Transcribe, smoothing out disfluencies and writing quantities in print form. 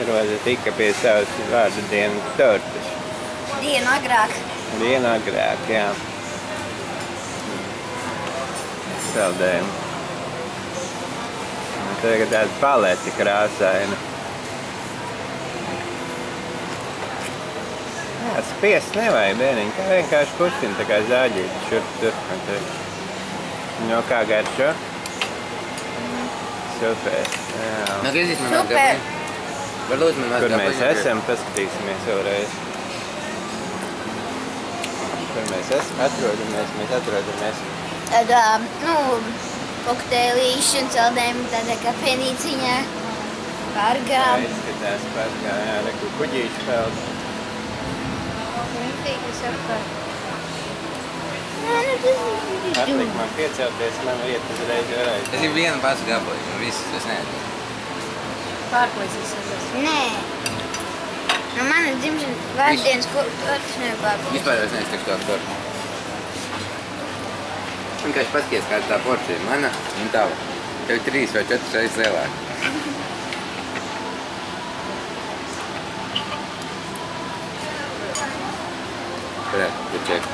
Roza tika pie savas vārda dienas tortes. Dienu agrāk. Dienu agrāk, jā. Saldējumi. Tagad tāda paleti krāsaina. Jā, spiest nevajag, bērniņ, kā vienkārši kustina, tā kā zāģīti, šurp, turp. No kā garšo? Super. No, griezīs man Super. atgāpēji. Var lūdzu man Kur atgāpēji. mēs esam, paskatīsimies vēlreiz. Kur mēs atrodamies, mēs atrodamies. Tādā, kokteilīši un saldējumi tādā kā penīciņā. Pargā. Jā, izskatās pargā, jā, reku kuģīši peld. Atlik man piecelties, man iet uzreiz varēja. Es gribu vienu pasu gabali, un visus es neatveru. Pārklausīs atrast. Nē. No manas dzimšanas vārdienas tortas nepārklausīs. Vispār es neiztikšu tādu tortu. Vienkārši paskaties, kāda tā porcija. Mana un tava. Tev 3 vai 4 reizes lielāka. Varētu, tur ček.